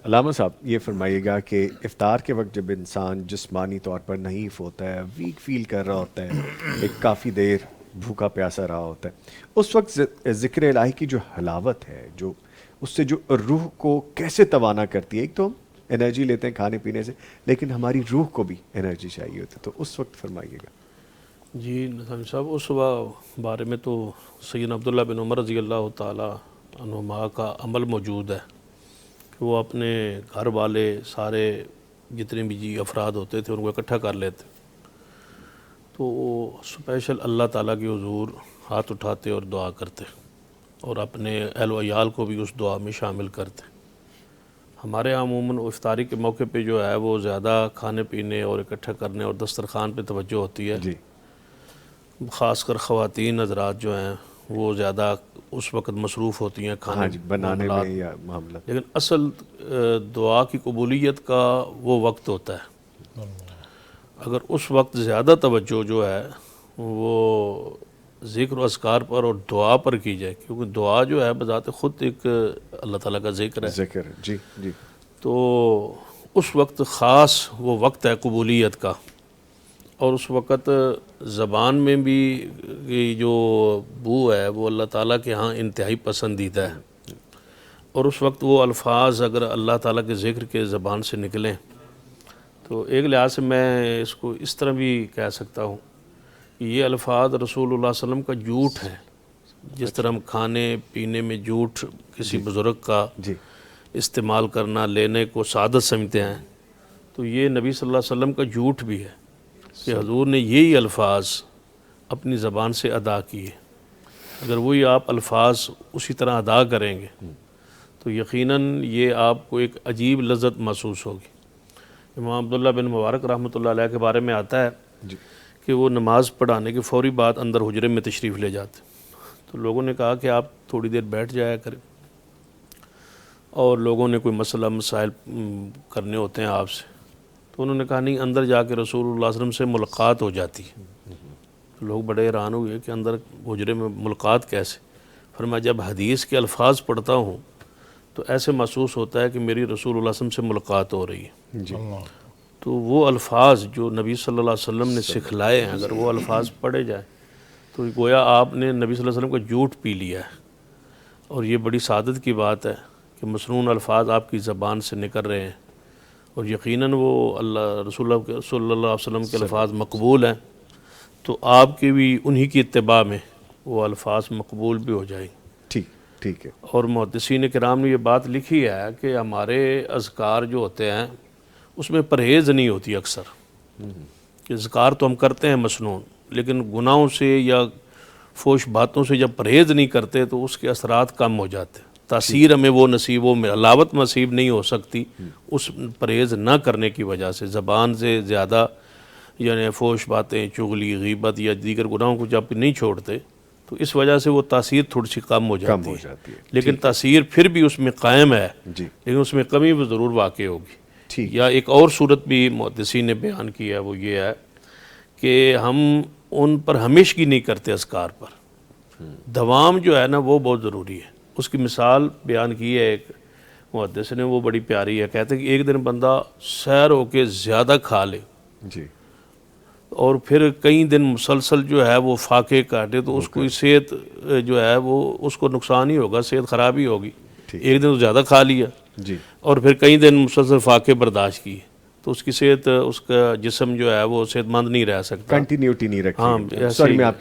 علامہ صاحب یہ فرمائیے گا کہ افطار کے وقت جب انسان جسمانی طور پر نحیف ہوتا ہے، ویک فیل کر رہا ہوتا ہے، ایک کافی دیر بھوکا پیاسا رہا ہوتا ہے، اس وقت ذکر الہی کی جو حلاوت ہے، جو اس سے جو روح کو کیسے توانا کرتی ہے، ایک تو ہم انرجی لیتے ہیں کھانے پینے سے، لیکن ہماری روح کو بھی انرجی چاہیے ہوتی ہے، تو اس وقت فرمائیے گا۔ جی نظام صاحب، اس بارے میں تو سیدنا عبداللہ بن عمر رضی اللہ تعالی عنہما کا عمل موجود ہے کہ وہ اپنے گھر والے سارے جتنے بھی افراد ہوتے تھے ان کو اکٹھا کر لیتے، تو وہ اسپیشل اللہ تعالیٰ کے حضور ہاتھ اٹھاتے اور دعا کرتے اور اپنے اہل و عیال کو بھی اس دعا میں شامل کرتے۔ ہمارے عموماً افطاری کے موقع پہ جو ہے وہ زیادہ کھانے پینے اور اکٹھا کرنے اور دسترخوان پہ توجہ ہوتی ہے، جی، خاص کر خواتین حضرات جو ہیں وہ زیادہ اس وقت مصروف ہوتی ہیں کھانے ہاں جی، بنانے معاملات میں یا معاملات، لیکن اصل دعا کی قبولیت کا وہ وقت ہوتا ہے۔ اگر اس وقت زیادہ توجہ جو ہے وہ ذکر و اذکار پر اور دعا پر کی جائے، کیونکہ دعا جو ہے بذات خود ایک اللہ تعالیٰ کا ذکر ہے، ذکر، جی جی، تو اس وقت خاص وہ وقت ہے قبولیت کا، اور اس وقت زبان میں بھی جو بو ہے وہ اللہ تعالیٰ کے ہاں انتہائی پسندیدہ ہے، اور اس وقت وہ الفاظ اگر اللہ تعالیٰ کے ذکر کے زبان سے نکلیں تو ایک لحاظ سے میں اس کو اس طرح بھی کہہ سکتا ہوں کہ یہ الفاظ رسول اللہ صلی اللہ علیہ وسلم کا جھوٹ ہے، جس طرح ہم کھانے پینے میں جھوٹ کسی بزرگ کا جی، استعمال کرنا لینے کو سعادت سمجھتے ہیں، تو یہ نبی صلی اللہ علیہ وسلم کا جھوٹ بھی ہے کہ حضور نے یہی الفاظ اپنی زبان سے ادا کیے۔ اگر وہی آپ الفاظ اسی طرح ادا کریں گے تو یقیناً یہ آپ کو ایک عجیب لذت محسوس ہوگی۔ امام عبداللہ بن مبارک رحمۃ اللہ علیہ کے بارے میں آتا ہے جی، کہ وہ نماز پڑھانے کے فوری بعد اندر حجرے میں تشریف لے جاتے، تو لوگوں نے کہا کہ آپ تھوڑی دیر بیٹھ جایا کریں، اور لوگوں نے کوئی مسئلہ مسائل کرنے ہوتے ہیں آپ سے، تو انہوں نے کہا نہیں، اندر جا کے رسول اللہ صلی اللہ علیہ وسلم سے ملاقات ہو جاتی ہے۔ لوگ بڑے حیران ہوئے کہ اندر حجرے میں ملاقات کیسے؟ فرمایا جب حدیث کے الفاظ پڑھتا ہوں تو ایسے محسوس ہوتا ہے کہ میری رسول اللہ صلی اللہ علیہ وسلم سے ملاقات ہو رہی ہے۔ جی، تو وہ الفاظ جو نبی صلی اللہ علیہ وسلم نے سکھلائے ہیں اگر وہ الفاظ پڑھے جائیں تو گویا آپ نے نبی صلی اللہ علیہ وسلم کا جھوٹ پی لیا ہے، اور یہ بڑی سعادت کی بات ہے کہ مسنون الفاظ آپ کی زبان سے نکل رہے ہیں، اور یقیناً وہ رسول اللہ صلی اللہ علیہ وسلم کے الفاظ مقبول ہیں، تو آپ کی بھی انہی کی اتباع میں وہ الفاظ مقبول بھی ہو جائیں۔ ٹھیک ہے، اور محدثین کرام نے یہ بات لکھی ہے کہ ہمارے اذکار جو ہوتے ہیں اس میں پرہیز نہیں ہوتی اکثر، کہ اذکار تو ہم کرتے ہیں مسنون، لیکن گناہوں سے یا فوش باتوں سے جب پرہیز نہیں کرتے تو اس کے اثرات کم ہو جاتے، تاثیر ہمیں وہ نصیب و علاوت نصیب نہیں ہو سکتی اس پرہیز نہ کرنے کی وجہ سے۔ زبان سے زیادہ یعنی فوش باتیں، چغلی، غیبت یا دیگر گناہوں کو جب نہیں چھوڑتے تو اس وجہ سے وہ تاثیر تھوڑی سی کم ہو جاتی ہے، لیکن تاثیر پھر بھی اس میں قائم ہے، لیکن اس میں کمی بھی ضرور واقع ہوگی۔ یا ایک اور صورت بھی محدثین نے بیان کی ہے، وہ یہ ہے کہ ہم ان پر ہمیشگی نہیں کرتے اذکار پر، دوام جو ہے نا وہ بہت ضروری ہے۔ اس کی مثال بیان کی ہے ایک محدث نے، وہ بڑی پیاری ہے، کہتے ہیں کہ ایک دن بندہ سیر ہو کے زیادہ کھا لے جی، اور پھر کئی دن مسلسل جو ہے وہ فاقے کاٹے تو اس کو صحت جو ہے وہ اس کو نقصان ہی ہوگا، صحت خراب ہی ہوگی۔ ایک دن تو زیادہ کھا لیا جی، اور پھر کئی دن مسلسل فاقے برداشت کی تو اس کی صحت، اس کا جسم جو ہے وہ صحت مند نہیں رہ سکتا، کنٹینیوٹی نہیں رکھی۔ ہاں سوری میں آپ